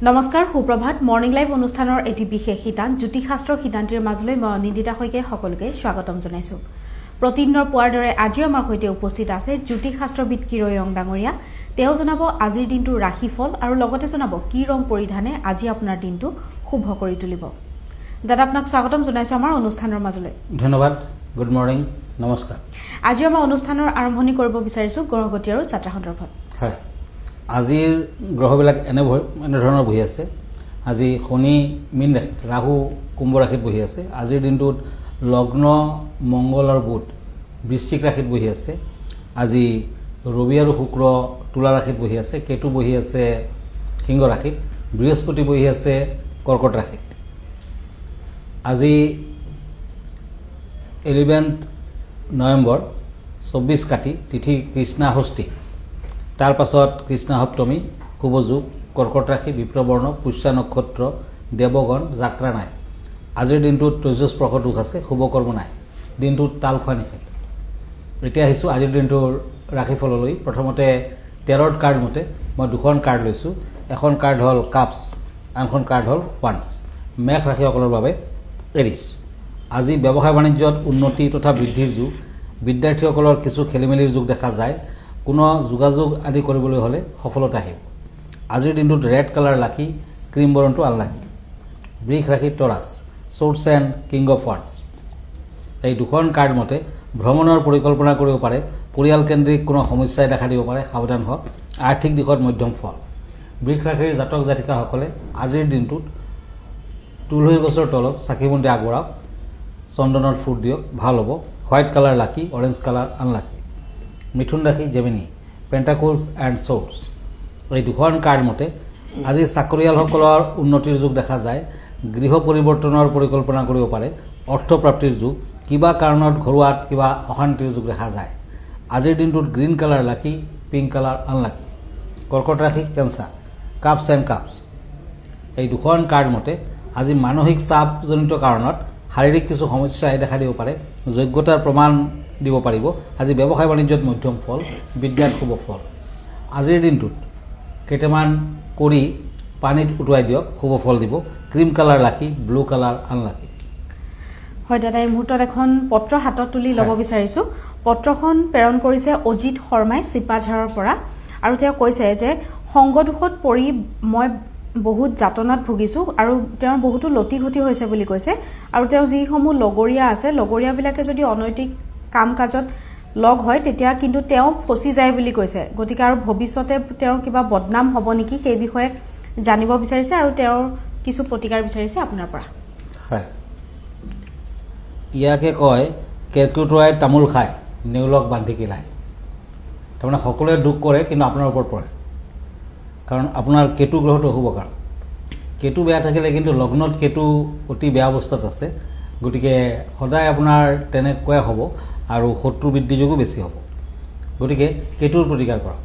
নমস্কাৰ সুপ্ৰভাত morning live অনুষ্ঠানৰ এটি বিশেষ শিতান জ্যোতিষশাস্ত্ৰৰ শিতান্তিৰ মাজলৈ মই অনিন্দিতা হৈকে সকলোকে স্বাগতম জনাইছো। প্ৰতিদিনৰ পুৱাৰ দৰে আজি আমাৰ সৈতে উপস্থিত আছে জ্যোতিষশাস্ত্ৰবিদ কিৰয়ং ডাঙৰীয়া। তেওঁ জনাব আজিৰ দিনটোৰ ৰাশিফল আৰু লগতে জনাব কি ৰং পৰিধানে আজি আপোনাৰ দিনটো শুভ কৰি তুলিব। দাদা আপোনাক স্বাগতম জনাইছো আমাৰ অনুষ্ঠানৰ মাজলৈ। ধন্যবাদ। গুড মৰ্নিং, নমস্কাৰ। আজি আমাৰ অনুষ্ঠানৰ আৰম্ভণি কৰিব বিচাৰিছো গ্ৰহগতি আৰু যাত্ৰা সন্দৰ্ভত। হয়, আজিৰ গ্ৰহবিলাক এনেধৰণৰ বহি আছে। আজি শনি মীন ৰাশিত, ৰাহু কুম্ভ ৰাশিত বহি আছে। আজিৰ দিনটোত লগ্ন মংগল আৰু বুধ বৃশ্চিক ৰাশিত বহি আছে। আজি ৰবি আৰু শুক্ৰ তুলা ৰাশিত বহি আছে। কেতু বহি আছে সিংহ ৰাশিত। বৃহস্পতি বহি আছে কৰ্কট ৰাশিত। আজি 11 নৱেম্বৰ 24 কাতি, তিথি কৃষ্ণা ষষ্ঠী। তাৰ পাছত কৃষ্ণা সপ্তমী, শুভ যোগ, কৰ্কট ৰাশি, বিপ্ৰবৰ্ণ, পুষ্যা নক্ষত্ৰ, দেৱগণ, যাত্ৰা নাই। আজিৰ দিনটোত তৈজস্পৰ্শ দোষ আছে, শুভ কৰ্ম নাই। দিনটোত তাল খোৱা নিষেধ। এতিয়া আহিছোঁ আজিৰ দিনটোৰ ৰাশিফললৈ। প্ৰথমতে 13ৰ কাৰ্ড মতে মই দুখন কাৰ্ড লৈছোঁ। এখন কাৰ্ড হ'ল কাপছ, আনখন কাৰ্ড হ'ল ওৱান্স। মেষ ৰাশিসকলৰ বাবে এৰিছ। আজি ব্যৱসায় বাণিজ্যত উন্নতি তথা বৃদ্ধিৰ যুগ। বিদ্যাৰ্থীসকলৰ কিছু খেলিমেলিৰ যুগ দেখা যায়। কোনো যোগাযোগ আদি কৰিবলৈ হ'লে সফলতা আহিব। আজিৰ দিনটোত ৰেড কালাৰ লাকি, ক্ৰীম বৰণটো আনলাকি। বৃষ ৰাশি Taurus, chariots and king of ওৱান্স। এই দুখন কাৰ্ড মতে ভ্ৰমণৰ পৰিকল্পনা কৰিব পাৰে। পৰিয়ালকেন্দ্ৰিক কোনো সমস্যাই দেখা দিব পাৰে, সাৱধান হওক। আৰ্থিক দিশত মধ্যম ফল। বৃষ ৰাশিৰ জাতক জাতিকাসকলে আজিৰ দিনটোত তুলসী গছৰ তলত চাকি বন্তি আগবঢ়াওক, চন্দনৰ ফুট দিয়ক, ভাল হ'ব। হোৱাইট কালাৰ লাকি, অৰেঞ্জ কালাৰ আনলাকি। মিথুন ৰাশি জেমিনি, পেণ্টাকলছ এণ্ড চৰ্টছ। এই দুখন কাৰ্ড মতে আজি চাকৰিয়ালসকলৰ উন্নতিৰ যুগ দেখা যায়। গৃহ পৰিৱৰ্তনৰ পৰিকল্পনা কৰিব পাৰে। অৰ্থপ্ৰাপ্তিৰ যুগ। কিবা কাৰণত ঘৰুৱাত কিবা অশান্তিৰ যুগ দেখা যায়। আজিৰ দিনটোত গ্ৰীণ কালাৰ লাকি, পিংক কালাৰ আনলাকি। কৰ্কট ৰাশি কেঞ্চাৰ, কাপছ এণ্ড কাপছ। এই দুখন কাৰ্ড মতে আজি মানসিক চাপজনিত কাৰণত শাৰীৰিক কিছু সমস্যাই দেখা দিব পাৰে। যোগ্যতাৰ প্ৰমাণ দিব পাৰিব। আজি ব্যৱসায় বাণিজ্যত মধ্যম ফল, বিদ্যাত শুভ ফল। আজিৰ দিনটোত কেইটামান কৰি পানীত উটুৱাই দিয়ক, শুভ ফল দিব। ক্ৰীম কালাৰ লাকি, ব্লু কালাৰ আনলাকি। হয় দাদা, এই মুহূৰ্তত এখন পত্ৰ হাতত তুলি ল'ব বিচাৰিছোঁ। পত্ৰখন প্ৰেৰণ কৰিছে অজিত শৰ্মাই চিপাঝাৰৰ পৰা, আৰু তেওঁ কৈছে যে সংগদোষত পৰি মই বহুত যাতনাত ভুগিছোঁ আৰু তেওঁৰ বহুতো লতি ঘটি হৈছে বুলি কৈছে। আৰু তেওঁ যিসমূহ লগৰীয়া আছে, লগৰীয়াবিলাকে যদি অনৈতিক কাম কাজত লগ হয় তেতিয়া কিন্তু তেওঁ ফচি যায় বুলি কৈছে। গতিকে আৰু ভৱিষ্যতে তেওঁৰ কিবা বদনাম হ'ব নেকি সেই বিষয়ে জানিব বিচাৰিছে আৰু তেওঁৰ কিছু প্ৰতিকাৰ বিচাৰিছে আপোনাৰ পৰা। হয়, ইয়াকে কয় কেৰ্কেটুৱাই তামোল খায়, নেউলক বান্ধি কিলায়। তাৰমানে সকলোৱে দুখ কৰে কিন্তু আপোনাৰ ওপৰত পৰে, কাৰণ আপোনাৰ কেতু গ্ৰহটো অশুভ কাৰণ। কেতু বেয়া থাকিলে কিন্তু লগ্নত কেতু অতি বেয়া অৱস্থাত আছে। গতিকে সদায় আপোনাৰ তেনেকুৱাই হ'ব আৰু শত্ৰু বৃদ্ধি যোগো বেছি হ'ব। গতিকে কেতুৰ প্ৰতিকাৰ কৰক।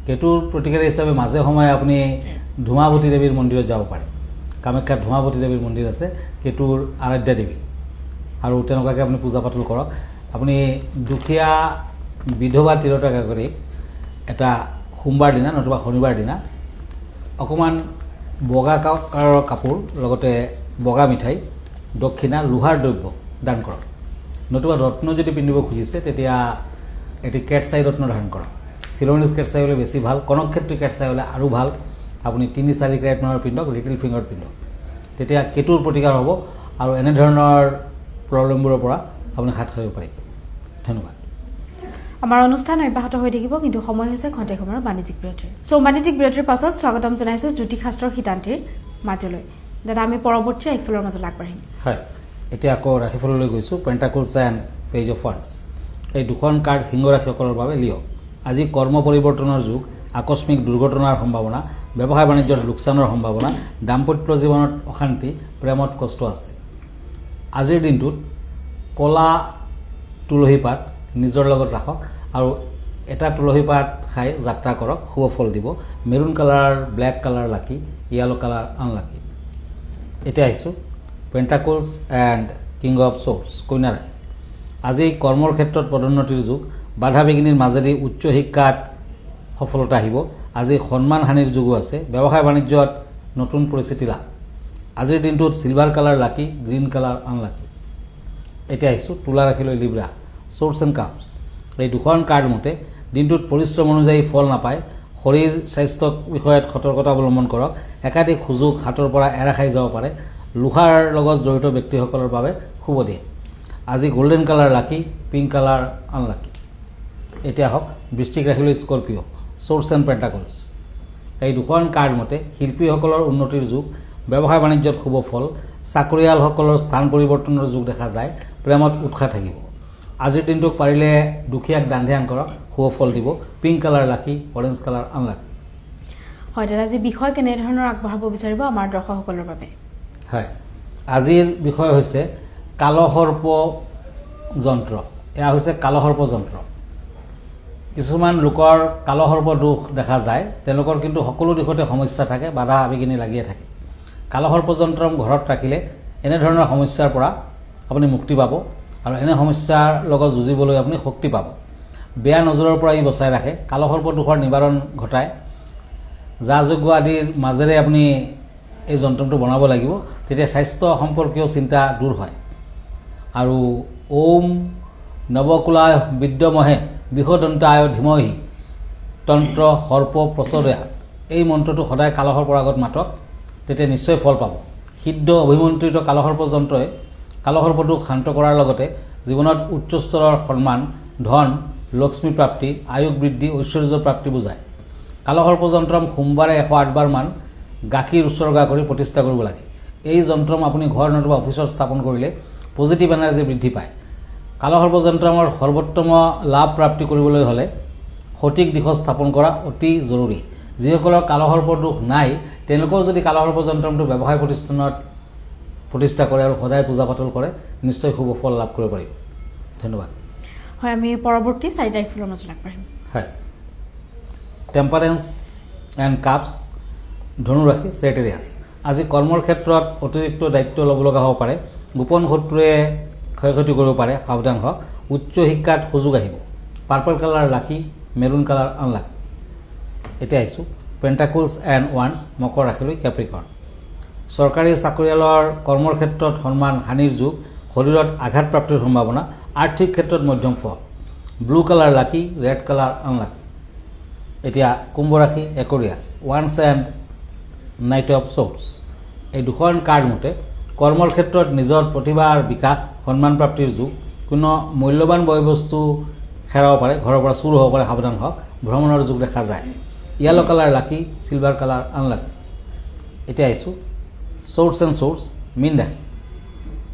কেতুৰ প্ৰতিকাৰ হিচাপে মাজে সময়ে আপুনি ধূমাৱতী দেৱীৰ মন্দিৰত যাব পাৰে। কামাখ্যাত ধূমাৱতী দেৱীৰ মন্দিৰ আছে, কেতুৰ আৰাধ্যা দেৱী, আৰু তেনেকুৱাকৈ আপুনি পূজা পাতল কৰক। আপুনি দুখীয়া বিধৱা তিৰোতাগৰাকীক এটা সোমবাৰ দিনা নতুবা শনিবাৰ দিনা অকণমান বগা কালাৰৰ কাপোৰ লগতে বগা মিঠাই, দক্ষিণা, লোহাৰ দ্ৰব্য দান কৰক। নতুবা ৰত্ন যদি পিন্ধিব খুজিছে তেতিয়া এটি কেটচাই ৰত্ন ধাৰণ কৰক। চিলনিজ কেটচাই হ'লে বেছি ভাল, কনকক্ষেত্ৰী কেটচাই হ'লে আৰু ভাল। আপুনি 3-4 কেৰেট মানৰ পিন্ধক, লিটিল ফিংগাৰত পিন্ধক, তেতিয়া কেতুৰ প্ৰতিকাৰ হ'ব আৰু এনেধৰণৰ প্ৰব্লেমবোৰৰ পৰা আপুনি হাত সাৰিব পাৰিব। ধন্যবাদ। আমাৰ অনুষ্ঠান অব্যাহত হৈ থাকিব, কিন্তু সময় হৈছে খন্তেক সময়ৰ বাণিজ্যিক বিৰতিৰ। বাণিজ্যিক বিৰতিৰ পাছত স্বাগতম জনাইছোঁ জ্যোতিষশাস্ত্ৰৰ শিতান্তিৰ মাজলৈ। দাদা, আমি পৰৱৰ্তী ৰাশিফলৰ মাজলৈ আগবাঢ়িম। হয়, এতিয়া আকৌ ৰাশিফললৈ গৈছোঁ। পেণ্টাকলছ এণ্ড পেজ অফ ওৱান্স। এই দুখন কাৰ্ড সিংহ ৰাশিসকলৰ বাবে লিঅ'। আজি কৰ্ম পৰিৱৰ্তনৰ যুগ। আকস্মিক দুৰ্ঘটনাৰ সম্ভাৱনা, ব্যৱসায় বাণিজ্যত লোকচানৰ সম্ভাৱনা, দাম্পত্য জীৱনত অশান্তি, প্ৰেমত কষ্ট আছে। আজিৰ দিনটোত ক'লা তুলসী পাত নিজৰ লগত ৰাখক আৰু এটা তুলসী পাত খাই যাত্ৰা কৰক, শুভ ফল দিব। মেৰুণ কালাৰ, ব্লেক কালাৰ লাকি, য়েলো কালাৰ আনলাকি। এতিয়া আহিছোঁ পেণ্টাকলছ এণ্ড কিং অফ চৰ্টছ, কন্যা ৰাশি। আজি কৰ্মৰ ক্ষেত্ৰত পদোন্নতিৰ যুগ। বাধা বিঘিনিৰ মাজেদি উচ্চ শিক্ষাত সফলতা আহিব। আজি সন্মান হানিৰ যুগো আছে। ব্যৱসায় বাণিজ্যত নতুন পৰিস্থিতি লাভ আজিৰ দিনটোত সিলভাৰ কালাৰ লাকি গ্ৰীণ কালাৰ আনলাকি এতিয়া আহিছোঁ তুলা ৰাশিলৈ লিব্ৰা সোৰ্স এণ্ড কাপছ এই দুখন কাৰ্ড মতে দিনটোত পৰিশ্ৰম অনুযায়ী ফল নাপায় শৰীৰ স্বাস্থ্য বিষয়ত সতৰ্কতা অৱলম্বন কৰক একাধিক সুযোগ হাতৰ পৰা এৰা খাই যাব পাৰে লোহাৰ লগত জড়িত ব্যক্তিসকলৰ বাবে শুভ দিন আজি গোল্ডেন কালাৰ লাকি পিংক কালাৰ আনলাকি এতিয়া হওক বৃশ্চিক ৰাশিলৈ স্কৰপিঅ সোৰ্স এণ্ড পেণ্টাকলছ এই দুখন কাৰ্ড মতে শিল্পীসকলৰ উন্নতিৰ যুগ ব্যৱসায় বাণিজ্যত শুভ ফল চাকৰিয়ালসকলৰ স্থান পৰিৱৰ্তনৰ যুগ দেখা যায় প্ৰেমত উৎসাহ থাকিব আজিৰ দিনটোক পাৰিলে দুখীয়াক দান ধ্যান কৰক শুভ ফল দিব পিংক কালাৰ লাকি অৰেঞ্জ কালাৰ আনলাকি হয় দাদা আজি বিষয় কেনেধৰণৰ আগবঢ়াব বিচাৰিব আমাৰ দৰ্শকসকলৰ বাবে হয় আজিৰ বিষয় হৈছে কালসৰ্প যন্ত্ৰ এয়া হৈছে কালসৰ্প যন্ত্ৰ কিছুমান লোকৰ কালসৰ্প দোষ দেখা যায় তেওঁলোকৰ কিন্তু সকলো দিশতে সমস্যা থাকে বাধা বিঘিনি লাগিয়ে থাকে কালসৰ্প যন্ত্ৰ ঘৰত ৰাখিলে এনেধৰণৰ সমস্যাৰ পৰা আপুনি মুক্তি পাব আৰু এনে সমস্যাৰ লগত যুঁজিবলৈ আপুনি শক্তি পাব বেয়া নজৰৰ পৰা ই বচাই ৰাখে কালসৰ্প দোষৰ নিবাৰণ ঘটায় যা যজ্ঞ আদিৰ মাজেৰে আপুনি এই যন্ত্ৰটো বনাব লাগিব তেতিয়া স্বাস্থ্য সম্পৰ্কীয় চিন্তা দূৰ হয় আৰু ওম নৱকুলায় বিদ্যমহে বিহদন্তায় ধীমহি তন্ত্ৰ সৰ্প প্ৰচোদয়া এই মন্ত্ৰটো সদায় কালসৰ্পৰ আগত মাতক তেতিয়া নিশ্চয় ফল পাব সিদ্ধ অভিমন্ত্ৰিত কালসৰ্প যন্ত্ৰই কালসৰ্পটোক শান্ত কৰাৰ লগতে জীৱনত উচ্চ স্তৰৰ সন্মান ধন লক্ষ্মী প্ৰাপ্তি আয়ুস বৃদ্ধি ঐশ্বৰ্য প্ৰাপ্তি বুজায় কালসৰ্প যন্ত্ৰম সোমবাৰে 108 বাৰ মান গাখীৰ উৎসৰ্গা কৰি প্ৰতিষ্ঠা কৰিব লাগে এই যন্ত্ৰম আপুনি ঘৰ নতুবা অফিচত স্থাপন কৰিলে পজিটিভ এনাৰ্জি বৃদ্ধি পায় কালসৰ্প যন্ত্ৰৰ সৰ্বোত্তম লাভ প্ৰাপ্তি কৰিবলৈ হ'লে সঠিক দিশত স্থাপন কৰা অতি জৰুৰী যিসকলৰ কালসৰ্প দোষ নাই তেওঁলোকেও যদি কালসৰ্প যন্ত্ৰটো ব্যৱসায় প্ৰতিষ্ঠানত প্ৰতিষ্ঠা কৰে আৰু সদায় পূজা পাতল কৰে নিশ্চয় শুভ ফল লাভ কৰিব পাৰিব ধন্যবাদ হয় আমি পৰৱৰ্তী 4 তাৰিখৰ মাজত আগবাঢ়িম হয় টেম্পাৰেন্স এণ্ড কাপছ ধনু ৰাশি চেক্ৰেটাৰিয়াছ আজি কৰ্মৰ ক্ষেত্ৰত অতিৰিক্ত দায়িত্ব ল'ব লগা হ'ব পাৰে গোপন শত্ৰুৱে ক্ষয়ক্ষতি কৰিব পাৰে সাৱধান হওক উচ্চ শিক্ষাত সুযোগ আহিব পাৰ্পল কালাৰ লাকি মেৰুন কালাৰ আনলাকি এতিয়া আহিছোঁ পেণ্টাকলছ এণ্ড ওৱান্স মকৰ ৰাশিলৈ কেপ্ৰিকৰ্ণ চৰকাৰী চাকৰিয়ালৰ কৰ্মৰ ক্ষেত্ৰত সন্মান হানিৰ যুগ শৰীৰত আঘাত প্ৰাপ্তিৰ সম্ভাৱনা আৰ্থিক ক্ষেত্ৰত মধ্যম ফল blue colour lucky red colour unlucky এতিয়া কুম্ভ ৰাশি একৰিয়াছ ওৱান্স এণ্ড নাইট অফ সোৰ্স এই দুখন কাৰ্ড মতে কৰ্মৰ ক্ষেত্ৰত নিজৰ প্ৰতিভাৰ বিকাশ সন্মান প্ৰাপ্তিৰ যুগ কোনো মূল্যৱান বয় বস্তু হেৰাব পাৰে ঘৰৰ পৰা চুৰ হ'ব পাৰে সাৱধান হওক ভ্ৰমণৰ যুগ দেখা যায় য়েলো কালাৰ লাকি সিলভাৰ কালাৰ আনলাকি এতিয়া আহিছোঁ সোৰ্স এণ্ড সোৰ্স মীন ৰাশি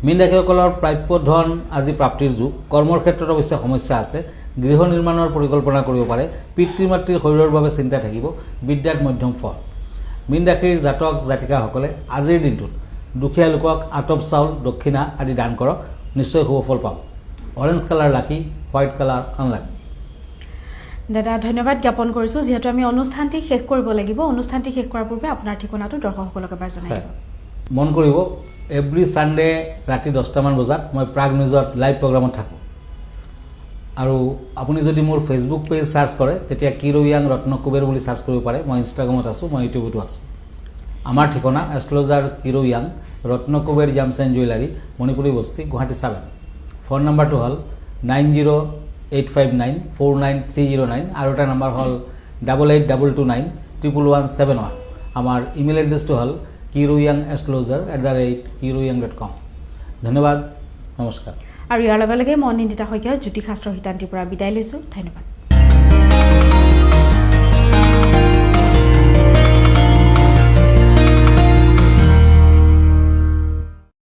মীন ৰাশিসকলৰ প্ৰাপ্য ধন আজি প্ৰাপ্তিৰ যুগ কৰ্মৰ ক্ষেত্ৰত অৱশ্যে সমস্যা আছে গৃহ নিৰ্মাণৰ পৰিকল্পনা কৰিব পাৰে পিতৃ মাতৃৰ শৰীৰৰ বাবে চিন্তা থাকিব বিদ্যাত মধ্যম ফল মীন ৰাশিৰ জাতক জাতিকাসকলে আজিৰ দিনটোত দুখীয়া লোকক আতপ চাউল দক্ষিণা আদি দান কৰক নিশ্চয় শুভ ফল পাব অৰেঞ্জ কালাৰ লাকি হোৱাইট কালাৰ আনলাকি দাদা ধন্যবাদ জ্ঞাপন কৰিছোঁ যিহেতু আমি অনুষ্ঠানটি শেষ কৰিব লাগিব অনুষ্ঠানটি শেষ কৰাৰ পূৰ্বে আপোনাৰ ঠিকনাটো দৰ্শকসকলক এবাৰ জনাই দিব মন কৰিব এভৰি ছানডে ৰাতি 10টা মান বজাত মই প্ৰাগ নিউজত লাইভ প্ৰগ্ৰামত থাকোঁ আৰু আপুনি যদি মোৰ ফেচবুক পেজ চাৰ্চ কৰে তেতিয়া কিৰো য়াং ৰত্ন কুবেৰ বুলি চাৰ্চ কৰিব পাৰে মই ইনষ্টাগ্ৰামত আছোঁ মই ইউটিউবতো আছোঁ আমাৰ ঠিকনা এষ্ট্ৰলজাৰ কিৰো য়াং Ratna Kuber gems and jewellery Manipuri Basti Guwahati 7 phone নাম্বাৰটো হ'ল 9085949309 আৰু এটা নাম্বাৰ হ'ল 8822911171 আমাৰ ইমেইল এড্ৰেছটো হ'ল kiroyangastrologer@kiroyang.com ধন্যবাদ নমস্কাৰ আৰু ইয়াৰ লগে লগে মই নিন্দিতা শইকীয়া জ্যোতিষশাস্ত্ৰ হিতান্তিৰ পৰা বিদায় লৈছোঁ ধন্যবাদ